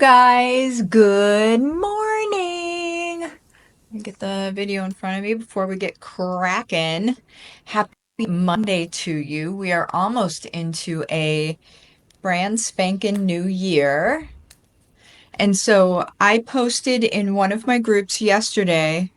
guys, good morning. Let me get the video in front of me before we get cracking. Happy Monday to you. We are almost into a brand spanking new year. And so I posted in one of my groups yesterday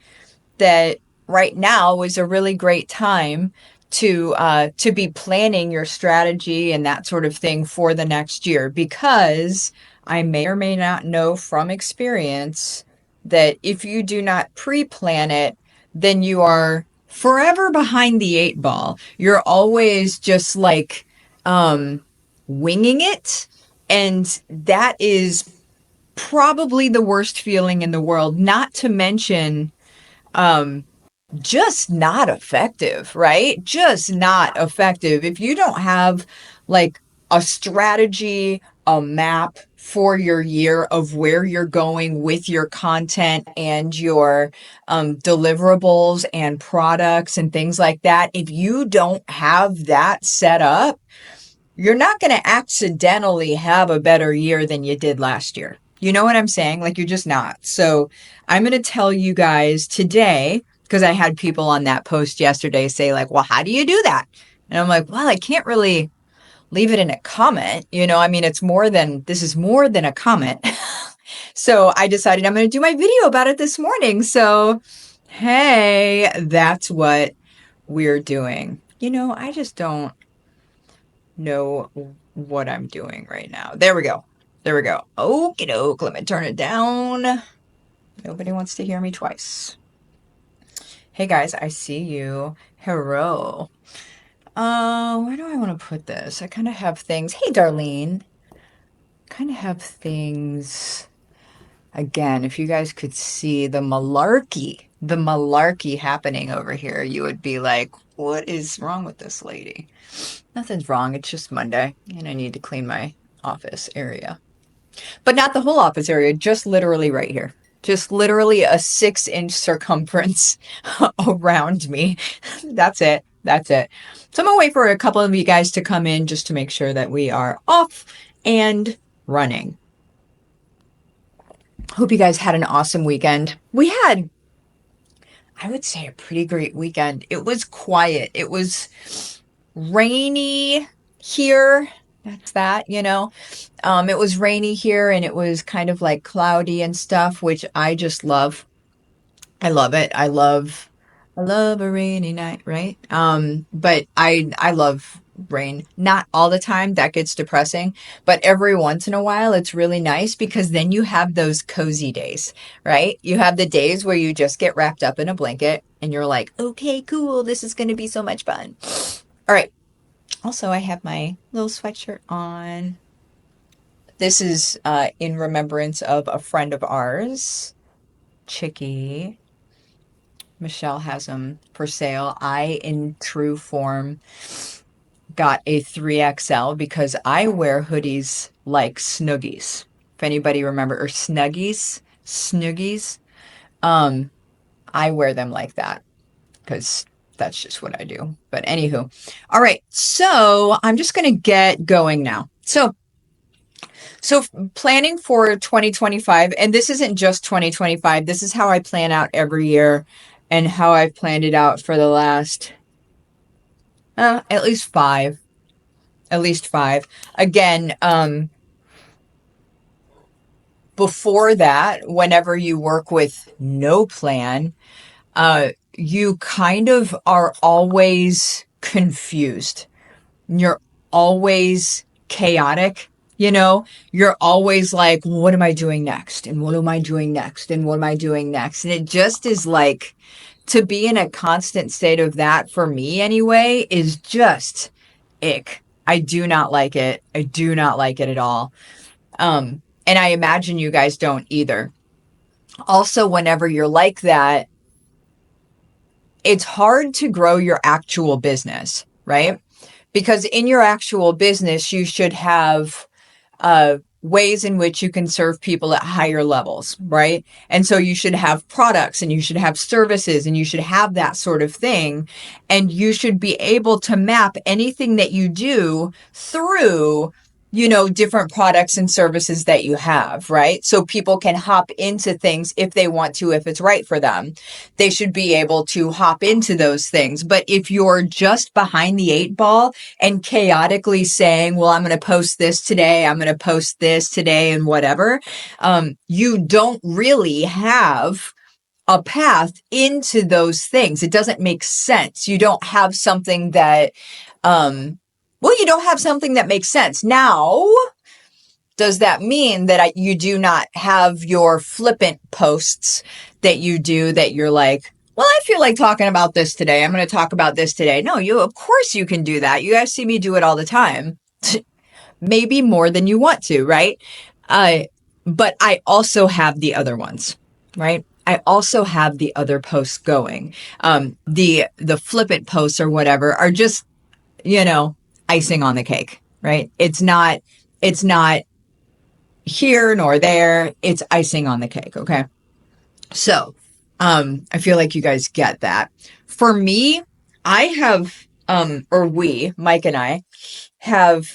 that right now is a really great time to be planning your strategy and that sort of thing for the next year, because I may or may not know from experience that if you do not pre-plan it, then you are forever behind the eight ball. You're always just like winging it, and that is probably the worst feeling in the world, not to mention um just not effective, right? Just not effective. If you don't have like a strategy, a map for your year of where you're going with your content and your deliverables and products and things like that, if you don't have that set up, you're not going to accidentally have a better year than you did last year. You know what I'm saying? Like, you're just not. So I'm going to tell you guys today, because I had people on that post yesterday say like, well, how do you do that? And I'm like, well, I can't really leave it in a comment. I mean, this is more than a comment. So I decided I'm going to do my video about it this morning. So, hey, that's what we're doing. I just don't know what I'm doing right now. There we go. There we go. Okie doke. Let me turn it down. Nobody wants to hear me twice. Hey guys, I see you. Hello. Where do I want to put this? I kind of have things. Hey, Darlene. Kind of have things. Again, if you guys could see the malarkey happening over here, you would be like, what is wrong with this lady? Nothing's wrong. It's just Monday, and I need to clean my office area. But not the whole office area, just literally right here. Just literally a 6-inch circumference around me. That's it. That's it. So I'm going to wait for a couple of you guys to come in just to make sure that we are off and running. Hope you guys had an awesome weekend. We had, I would say, a pretty great weekend. It was quiet. It was rainy here. That's that. It was rainy here, and it was kind of like cloudy and stuff, which I just love. I love it. I love a rainy night, right? But I love rain. Not all the time, that gets depressing, but every once in a while it's really nice, because then you have those cozy days, right? You have the days where you just get wrapped up in a blanket and you're like, okay, cool, this is going to be so much fun. All right. Also, I have my little sweatshirt on. This is in remembrance of a friend of ours, Chicky. Michelle has them for sale. I, in true form, got a 3XL because I wear hoodies like Snuggies. If anybody remember, or Snuggies. I wear them like that because that's just what I do. But anywho, all right. So I'm just going to get going now. So planning for 2025, and this isn't just 2025. This is how I plan out every year, and how I've planned it out for the last at least five. At least five. Again, before that, whenever you work with no plan, you kind of are always confused. You're always chaotic. You're always like, what am I doing next? And what am I doing next? And what am I doing next? And it just is like, to be in a constant state of that, for me anyway, is just ick. I do not like it. I do not like it at all. And I imagine you guys don't either. Also, whenever you're like that, it's hard to grow your actual business, right? Because in your actual business, you should have ways in which you can serve people at higher levels, right? And so you should have products, and you should have services, and you should have that sort of thing. And you should be able to map anything that you do through different products and services that you have, right? So people can hop into things if they want to, if it's right for them. They should be able to hop into those things. But if you're just behind the eight ball and chaotically saying, well, I'm going to post this today, I'm going to post this today and whatever, you don't really have a path into those things. It doesn't make sense. You don't have something that, you don't have something that makes sense. Now, does that mean that you do not have your flippant posts that you do that you're like, well, I feel like talking about this today. I'm going to talk about this today. No, of course you can do that. You guys see me do it all the time. Maybe more than you want to, right? But I also have the other ones, right? I also have the other posts going. The flippant posts or whatever are just, icing on the cake, right? It's not here nor there. It's icing on the cake. Okay. So, I feel like you guys get that. For me, I have, Mike and I have,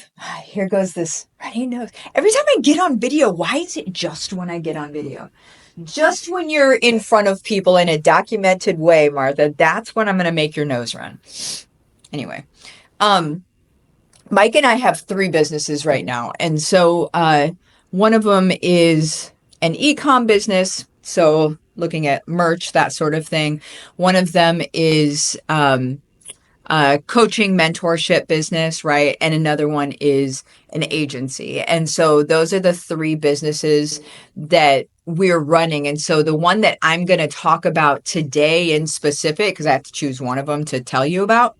here goes this runny nose. Every time I get on video, why is it just when I get on video? Just when you're in front of people in a documented way, Martha, that's when I'm going to make your nose run. Anyway, Mike and I have 3 businesses right now. And so, one of them is an e-com business. So looking at merch, that sort of thing. One of them is, coaching mentorship business, right? And another one is an agency. And so those are the 3 businesses that we're running. And so the one that I'm going to talk about today in specific, because I have to choose one of them to tell you about,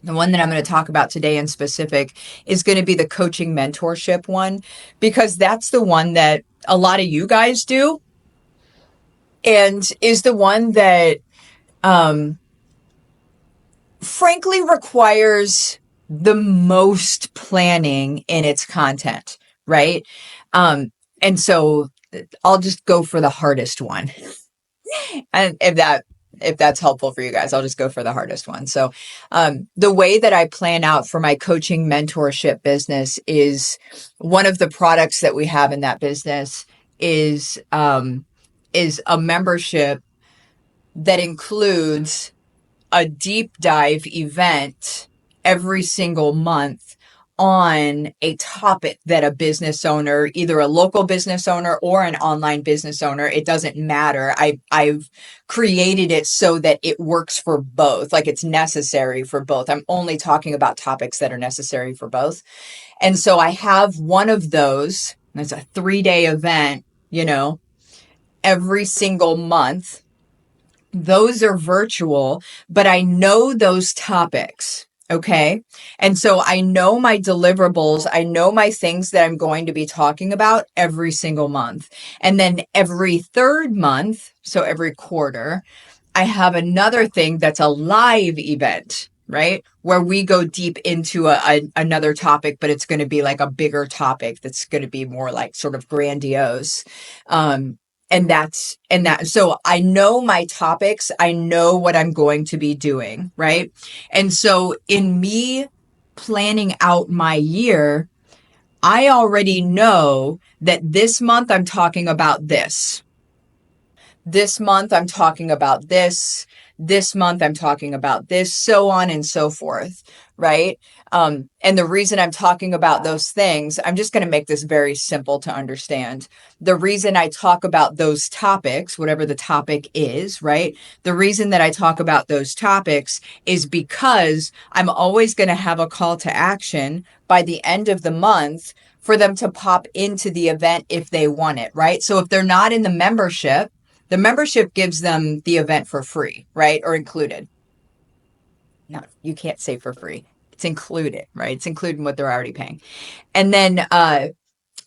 the one that I'm going to talk about today in specific is going to be the coaching mentorship one, because that's the one that a lot of you guys do and is the one that, frankly requires the most planning in its content, right? And so I'll just go for the hardest one. And if that's helpful for you guys, I'll just go for the hardest one. So, the way that I plan out for my coaching mentorship business is one of the products that we have in that business is a membership that includes a deep dive event every single month on a topic that a business owner, either a local business owner or an online business owner, it doesn't matter. I've created it so that it works for both, like it's necessary for both. I'm only talking about topics that are necessary for both. And so I have one of those, and it's a 3-day event, every single month. Those are virtual, but I know those topics. Okay. And so I know my deliverables. I know my things that I'm going to be talking about every single month. And then every 3rd month, so every quarter, I have another thing that's a live event, right? Where we go deep into another topic, but it's going to be like a bigger topic that's going to be more like sort of grandiose. So I know my topics, I know what I'm going to be doing, right? And so in me planning out my year, I already know that this month I'm talking about this. This month I'm talking about this. This month I'm talking about this, so on and so forth, right? And the reason I'm talking about those things, I'm just going to make this very simple to understand. The reason I talk about those topics, whatever the topic is, right? The reason that I talk about those topics is because I'm always going to have a call to action by the end of the month for them to pop into the event if they want it, right? So if they're not in the membership gives them the event for free, right? Or included. No, you can't say for free. It's included, right? It's included in what they're already paying. And then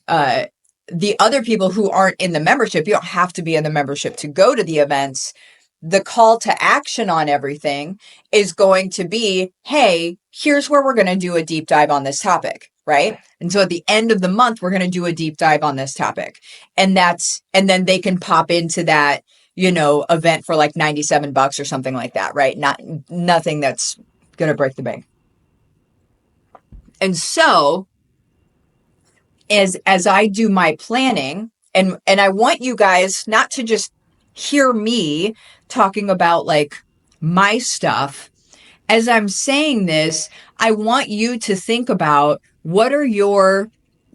the other people who aren't in the membership, you don't have to be in the membership to go to the events. The call to action on everything is going to be, hey, here's where we're going to do a deep dive on this topic, right? And so at the end of the month, we're going to do a deep dive on this topic. And then they can pop into that, event for like $97 or something like that, right? Nothing that's going to break the bank. And so as I do my planning, and I want you guys not to just hear me talking about like my stuff. As I'm saying this, I want you to think about what are your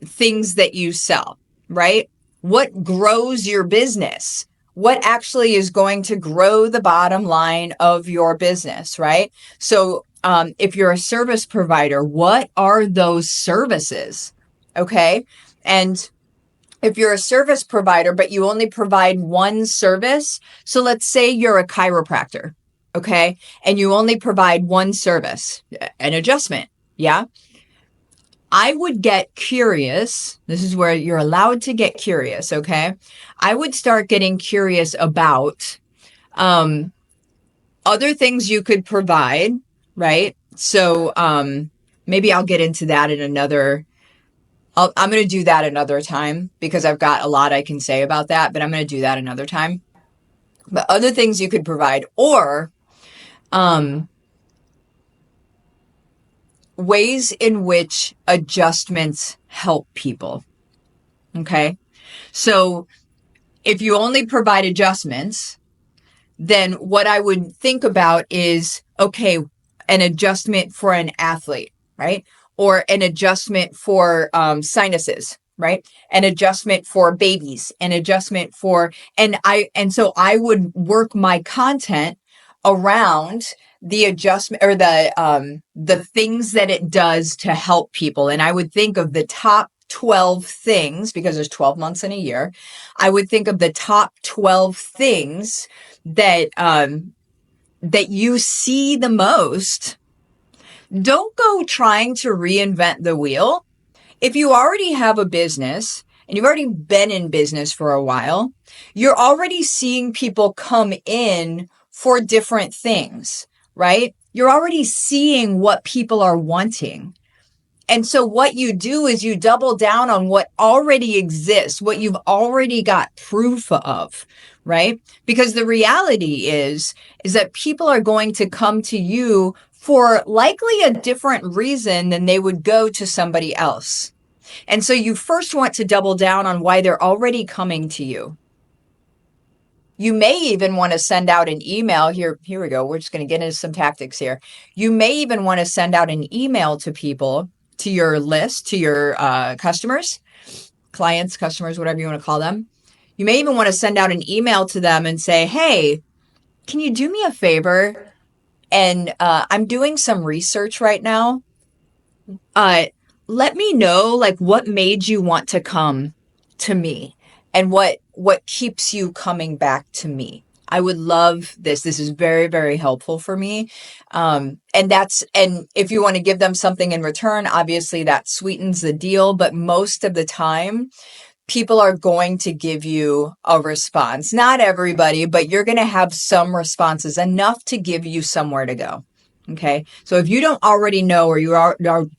things that you sell, right? What grows your business? What actually is going to grow the bottom line of your business, right? So, if you're a service provider, what are those services? Okay. And if you're a service provider, but you only provide one service, so let's say you're a chiropractor, okay, and you only provide one service, an adjustment. Yeah. I would get curious. This is where you're allowed to get curious, okay? I would start getting curious about um, other things you could provide, right? So maybe I'll get into that in another. I'm going to do that another time because I've got a lot I can say about that, but I'm going to do that another time. But other things you could provide, or um, ways in which adjustments help people. Okay. So if you only provide adjustments, then what I would think about is, okay, an adjustment for an athlete, right? Or an adjustment for sinuses, right? An adjustment for babies, an adjustment for, and so I would work my content around the adjustment or the things that it does to help people. And I would think of the top 12 things, because there's 12 months in a year. I would think of the top 12 things that that you see the most. Don't go trying to reinvent the wheel. If you already have a business and you've already been in business for a while, you're already seeing people come in for different things, right? You're already seeing what people are wanting. And so what you do is you double down on what already exists, what you've already got proof of, right? Because the reality is that people are going to come to you for likely a different reason than they would go to somebody else. And so you first want to double down on why they're already coming to you. You may even want to send out an email. Here we go. We're just going to get into some tactics here. You may even want to send out an email to people, to your list, to your customers, clients, customers, whatever you want to call them. You may even want to send out an email to them and say, hey, can you do me a favor? And I'm doing some research right now. Let me know like what made you want to come to me and what keeps you coming back to me. I would love this. This is very, very helpful for me. And if you want to give them something in return, obviously that sweetens the deal. But most of the time, people are going to give you a response. Not everybody, but you're going to have some responses, enough to give you somewhere to go. Okay. So if you don't already know, or you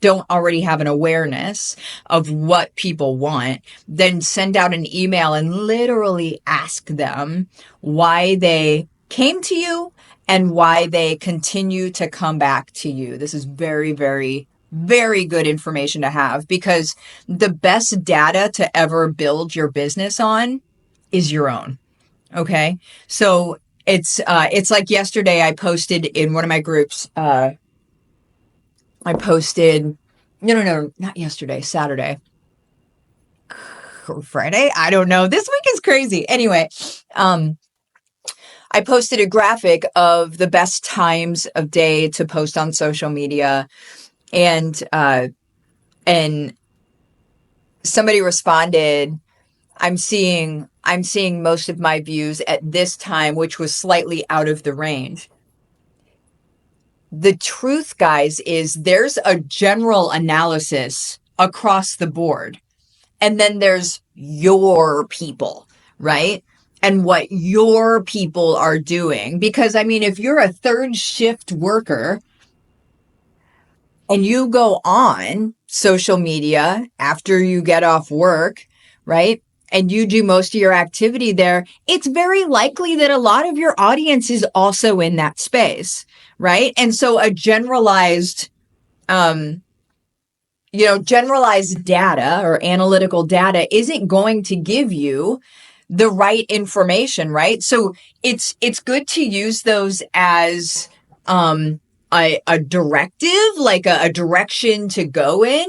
don't already have an awareness of what people want, then send out an email and literally ask them why they came to you and why they continue to come back to you. This is very, very, very good information to have, because the best data to ever build your business on is your own. Okay. So it's like yesterday I posted in one of my groups, I posted, no, not yesterday, Saturday or Friday. I don't know. This week is crazy. Anyway, I posted a graphic of the best times of day to post on social media, and somebody responded, I'm seeing most of my views at this time, which was slightly out of the range. The truth, guys, is there's a general analysis across the board. And then there's your people, right? And what your people are doing. Because, I mean, if you're a third shift worker and you go on social media after you get off work, right? And you do most of your activity there, it's very likely that a lot of your audience is also in that space, right? And so a generalized generalized data or analytical data isn't going to give you the right information, right? So it's good to use those as um a directive, like a direction to go in,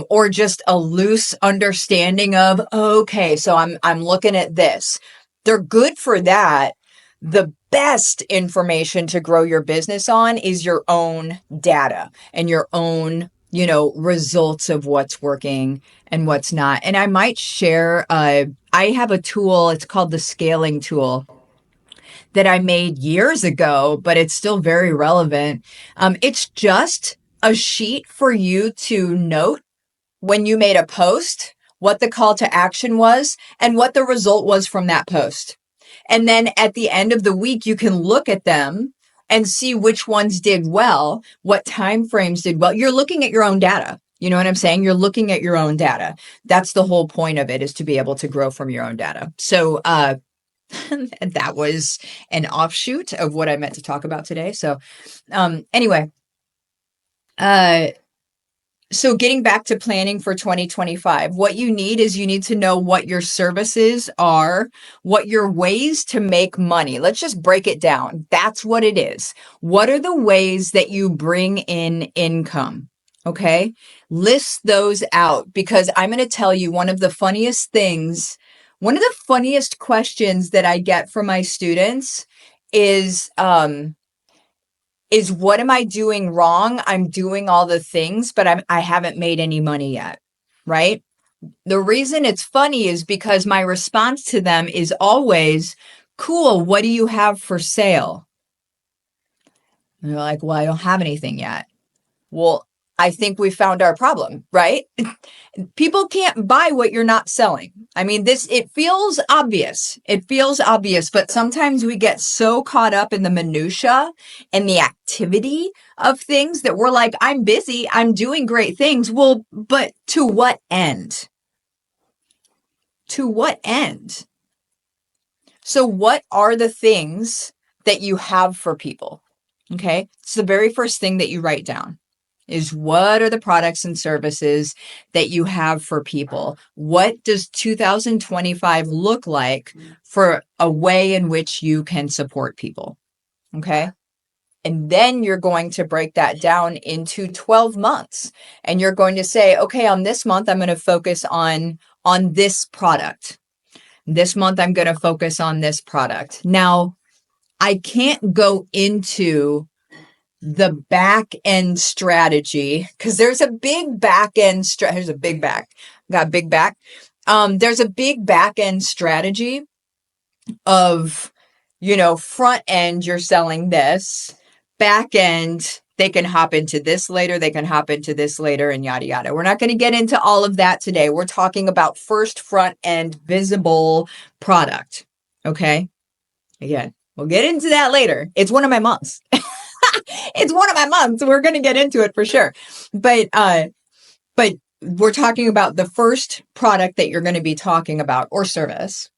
or just a loose understanding of, okay, so I'm looking at this. They're good for that. The best information to grow your business on is your own data and your own results of what's working and what's not. And I might share, I have a tool, it's called the scaling tool that I made years ago, but it's still very relevant. It's just a sheet for you to note when you made a post, what the call to action was and what the result was from that post. And then at the end of the week, you can look at them and see which ones did well, what time frames did well. You're looking at your own data. You know what I'm saying? You're looking at your own data. That's the whole point of it, is to be able to grow from your own data. So that was an offshoot of what I meant to talk about today. So anyway, so getting back to planning for 2025, what you need is you need to know what your services are, what your ways to make money. Let's just break it down. That's what it is. What are the ways that you bring in income? Okay. List those out, because I'm going to tell you one of the funniest things, one of the funniest questions that I get from my students is what am I doing wrong? I'm doing all the things, but I haven't made any money yet, right? The reason it's funny is because my response to them is always, cool, what do you have for sale? And they're like, well, I don't have anything yet. Well, I think we found our problem, right? People can't buy what you're not selling. I mean, it feels obvious. It feels obvious, but sometimes we get so caught up in the minutia and the activity of things that we're like, I'm busy, I'm doing great things. Well, but to what end? To what end? So what are the things that you have for people? Okay. It's the very first thing that you write down. Is what are the products and services that you have for people? What does 2025 look like for a way in which you can support people? Okay. And then you're going to break that down into 12 months. And you're going to say, okay, on this month, I'm going to focus on this product. This month, I'm going to focus on this product. Now, I can't go into the back end strategy, because there's a big back end there's a big back, got a big back. There's a big back end strategy of, front end, you're selling this, back end, they can hop into this later, they can hop into this later, and yada, yada. We're not going to get into all of that today. We're talking about first front end visible product. Okay. Again, we'll get into that later. It's one of my months. It's one of my months. We're going to get into it for sure. But we're talking about the first product that you're going to be talking about, or service.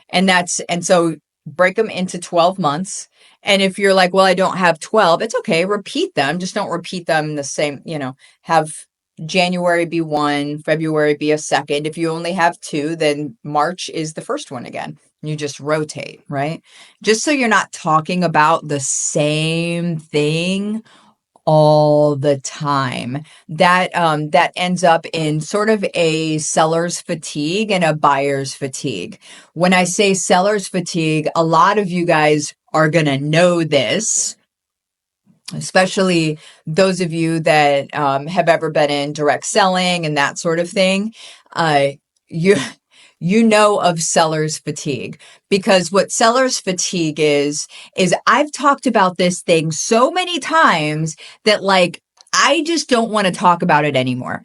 And so break them into 12 months. And if you're like, well, I don't have 12, it's okay. Repeat them. Just don't repeat them the same, have January be one, February be a second. If you only have two, then March is the first one again. You just rotate, right? Just so you're not talking about the same thing all the time. That ends up in sort of a seller's fatigue and a buyer's fatigue. When I say seller's fatigue, a lot of you guys are going to know this, especially those of you that have ever been in direct selling and that sort of thing. You know of seller's fatigue, because what seller's fatigue is I've talked about this thing so many times that, like, I just don't want to talk about it anymore.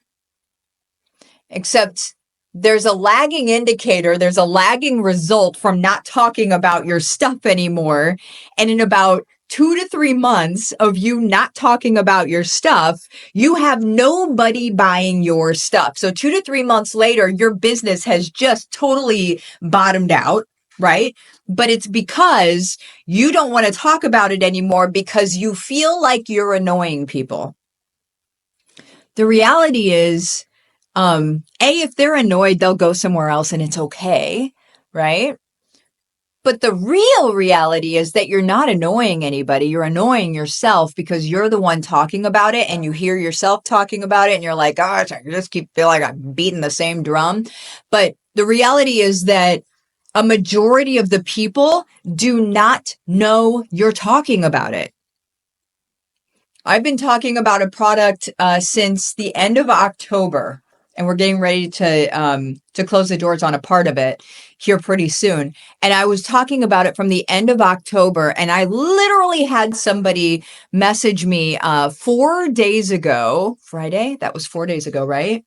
Except there's a lagging indicator, there's a lagging result from not talking about your stuff anymore. And in about 2 to 3 months of you not talking about your stuff, you have nobody buying your stuff. So 2 to 3 months later, your business has just totally bottomed out, right? But it's because you don't want to talk about it anymore because you feel like you're annoying people. The reality is, if they're annoyed, they'll go somewhere else and it's okay, right? But the real reality is that you're not annoying anybody. You're annoying yourself because you're the one talking about it and you hear yourself talking about it and you're like, gosh, I just feel like I'm beating the same drum. But the reality is that a majority of the people do not know you're talking about it. I've been talking about a product since the end of October, and we're getting ready to close the doors on a part of it here pretty soon. And I was talking about it from the end of October, and I literally had somebody message me 4 days ago, Friday. That was 4 days ago, right?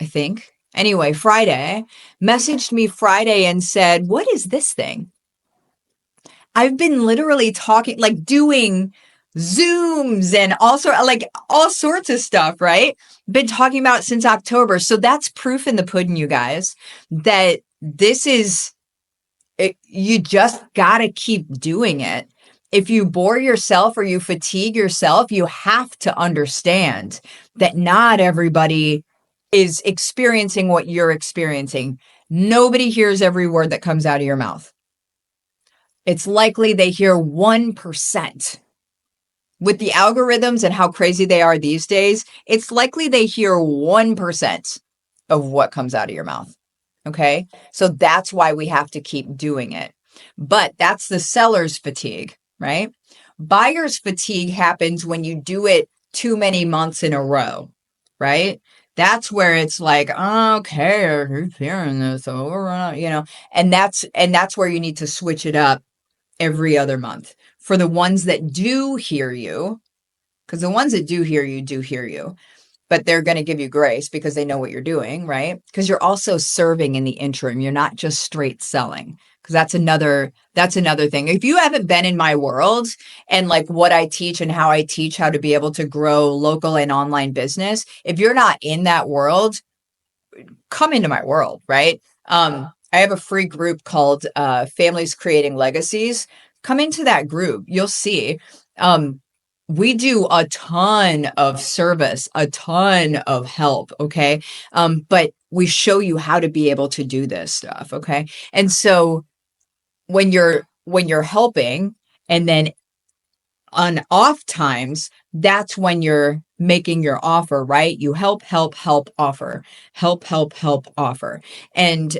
I think. Anyway, Friday messaged me Friday and said, "What is this thing?" I've been literally talking, like doing Zooms and also like all sorts of stuff, right? Been talking about it since October. So that's proof in the pudding, you guys, that this is, you just got to keep doing it. If you bore yourself or you fatigue yourself, you have to understand that not everybody is experiencing what you're experiencing. Nobody hears every word that comes out of your mouth. It's likely they hear 1%. With the algorithms and how crazy they are these days, it's likely they hear 1% of what comes out of your mouth. Okay. So that's why we have to keep doing it. But that's the seller's fatigue, right? Buyer's fatigue happens when you do it too many months in a row, right? That's where it's like, okay, who's hearing this over, and that's where you need to switch it up every other month. For the ones that do hear you, because the ones that do hear you, but they're going to give you grace because they know what you're doing, right? Because you're also serving in the interim. You're not just straight selling. Because that's another thing. If you haven't been in my world and like what I teach and how I teach how to be able to grow local and online business, if you're not in that world, come into my world, right? I have a free group called Families Creating Legacies. Come into that group. You'll see. We do a ton of service, a ton of help. Okay. But we show you how to be able to do this stuff. Okay. And so when you're helping and then on off times, that's when you're making your offer, right? You help, offer, help, offer. And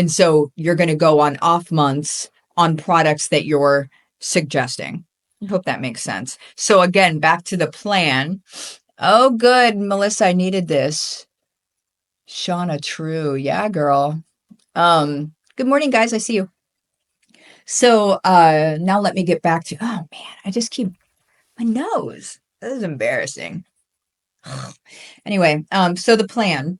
so you're going to go on off months on products that you're suggesting. I hope that makes sense. So again, back to the plan. Oh, good. Melissa, I needed this. Shauna, true. Yeah, girl. Good morning, guys. I see you. So now let me get back to, oh man, I just keep my nose. This is embarrassing. Anyway, so the plan,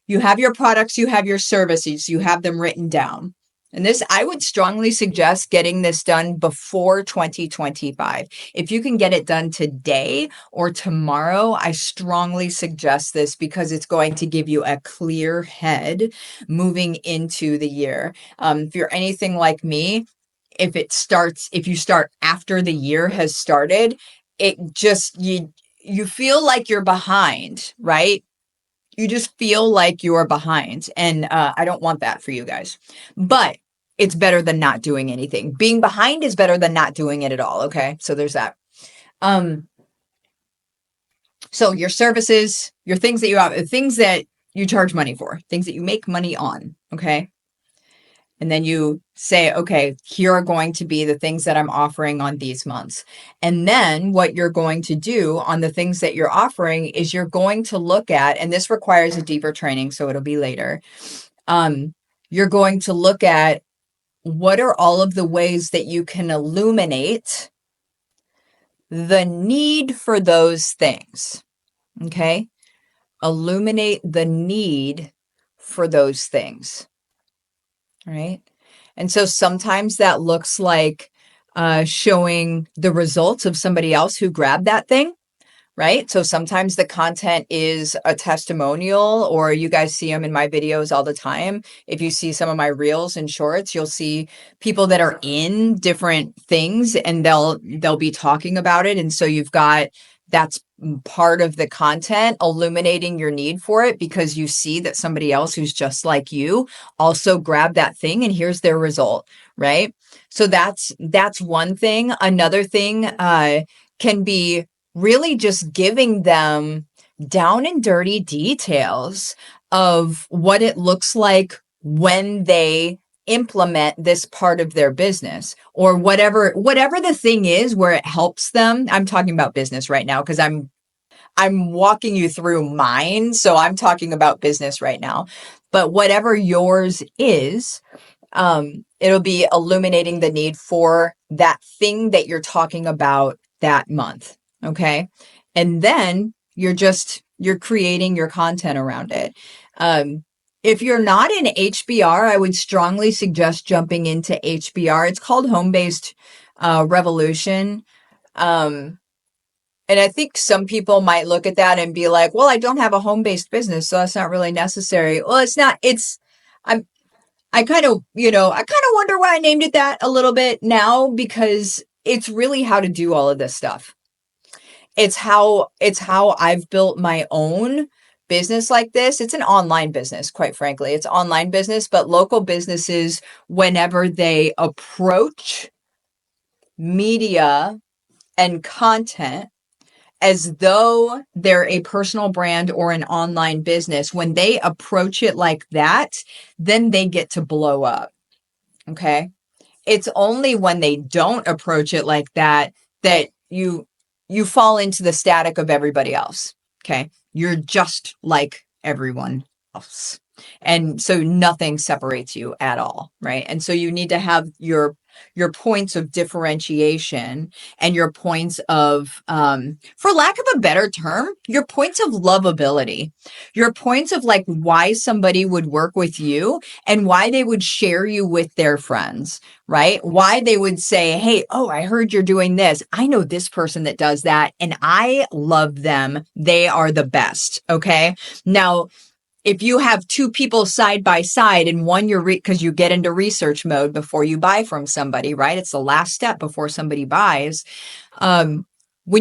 you have your products, you have your services, you have them written down. And this, I would strongly suggest getting this done before 2025. If you can get it done today or tomorrow, I strongly suggest this because it's going to give you a clear head moving into the year. If you're anything like me, if you start after the year has started, it just, you feel like you're behind, right? You just feel like you're behind. And I don't want that for you guys. But it's better than not doing anything. Being behind is better than not doing it at all. Okay. So there's that. So your services, your things that you have, things that you charge money for, things that you make money on. Okay. And then you say, okay, here are going to be the things that I'm offering on these months. And then what you're going to do on the things that you're offering is you're going to look at, and this requires a deeper training, so it'll be later. You're going to look at what are all of the ways that you can illuminate the need for those things. Okay. Illuminate the need for those things. Right. And so sometimes that looks like showing the results of somebody else who grabbed that thing, right? So sometimes the content is a testimonial, or you guys see them in my videos all the time. If you see some of my reels and shorts, you'll see people that are in different things and they'll be talking about it. And so you've got that's part of the content, illuminating your need for it because you see that somebody else who's just like you also grabbed that thing and here's their result, right? So that's one thing. Another thing can be really just giving them down and dirty details of what it looks like when they implement this part of their business or whatever the thing is where it helps them. I'm talking about business right now because I'm walking you through mine, so I'm talking about business right now. But whatever yours is, it'll be illuminating the need for that thing that you're talking about that month. Okay. And then you're creating your content around it. If you're not in HBR, I would strongly suggest jumping into HBR. It's called Home-Based Revolution. And I think some people might look at that and be like, well, I don't have a home-based business, so that's not really necessary. Well, it's not. I kind of wonder why I named it that a little bit now because it's really how to do all of this stuff. It's how I've built my own business like this. It's an online business, quite frankly. It's online business, but local businesses, whenever they approach media and content as though they're a personal brand or an online business, when they approach it like that, then they get to blow up. Okay. It's only when they don't approach it like that that you fall into the static of everybody else. Okay. You're just like everyone else. And so nothing separates you at all, right? And so you need to have your points of differentiation and your points of, for lack of a better term, your points of lovability, your points of like why somebody would work with you and why they would share you with their friends, right? Why they would say, hey, oh, I heard you're doing this. I know this person that does that and I love them. They are the best. Okay. Now, if you have two people side by side and one because you get into research mode before you buy from somebody, right? It's the last step before somebody buys. When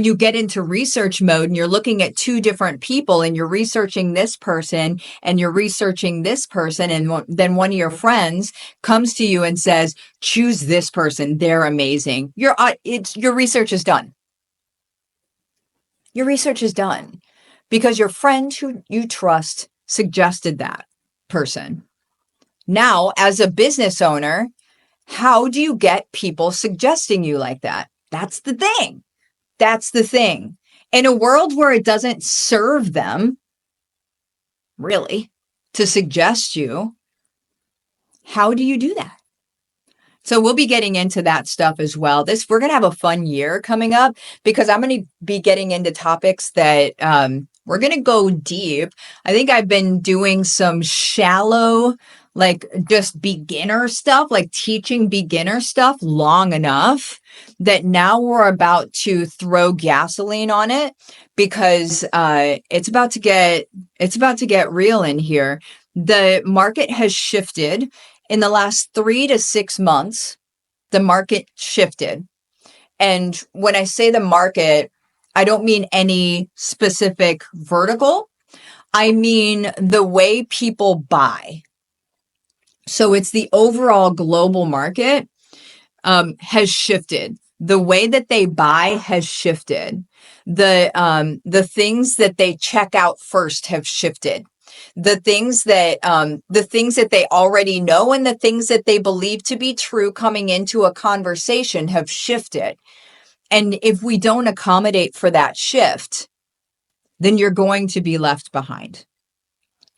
you get into research mode and you're looking at two different people and you're researching this person and you're researching this person, and then one of your friends comes to you and says, choose this person. They're amazing. Your research is done. Your research is done because your friend who you trust suggested that person. Now, as a business owner, how do you get people suggesting you like that? That's the thing. That's the thing. In a world where it doesn't serve them, really, to suggest you, how do you do that? So we'll be getting into that stuff as well. We're going to have a fun year coming up because I'm going to be getting into topics that we're going to go deep. I think I've been doing some shallow, like just beginner stuff, like teaching beginner stuff long enough that now we're about to throw gasoline on it because it's about to get real in here. The market has shifted. In the last 3 to 6 months, the market shifted. And when I say the market, I don't mean any specific vertical. I mean the way people buy. So it's the overall global market has shifted. The way that they buy has shifted. The things that they check out first have shifted. The things that they already know and the things that they believe to be true coming into a conversation have shifted. And if we don't accommodate for that shift, then you're going to be left behind.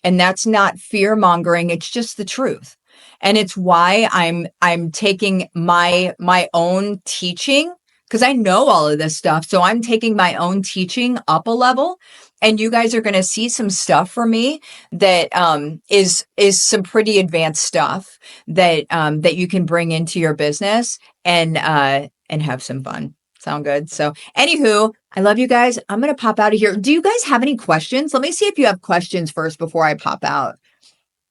And that's not fear mongering. It's just the truth. And it's why I'm taking my own teaching, because I know all of this stuff. So I'm taking my own teaching up a level, and you guys are going to see some stuff from me that is some pretty advanced stuff that you can bring into your business and have some fun. Sound good? So anywho, I love you guys. I'm going to pop out of here. Do you guys have any questions? Let me see if you have questions first before I pop out.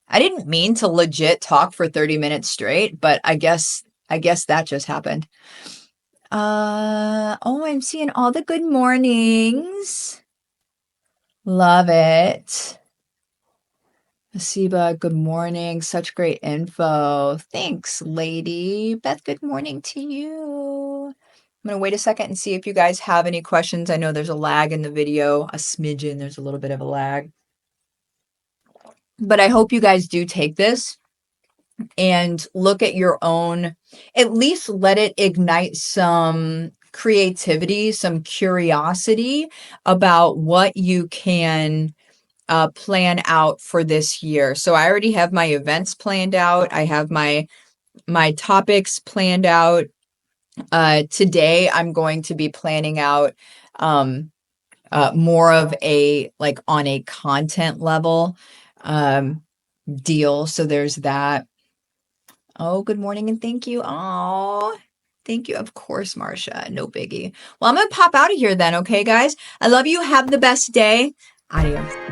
I didn't mean to legit talk for 30 minutes straight, but I guess that just happened. Oh, I'm seeing all the good mornings. Love it. Asiba, good morning. Such great info. Thanks, lady. Beth, good morning to you. I'm going to wait a second and see if you guys have any questions. I know there's a lag in the video, a smidgen. There's a little bit of a lag. But I hope you guys do take this and look at your own, at least let it ignite some creativity, some curiosity about what you can plan out for this year. So I already have my events planned out. I have my topics planned out. Today I'm going to be planning out more of a like on a content level deal. So there's that. Oh, good morning and thank you. Oh, thank you. Of course, Marcia. No biggie. Well, I'm going to pop out of here then. Okay, guys. I love you. Have the best day. Adios.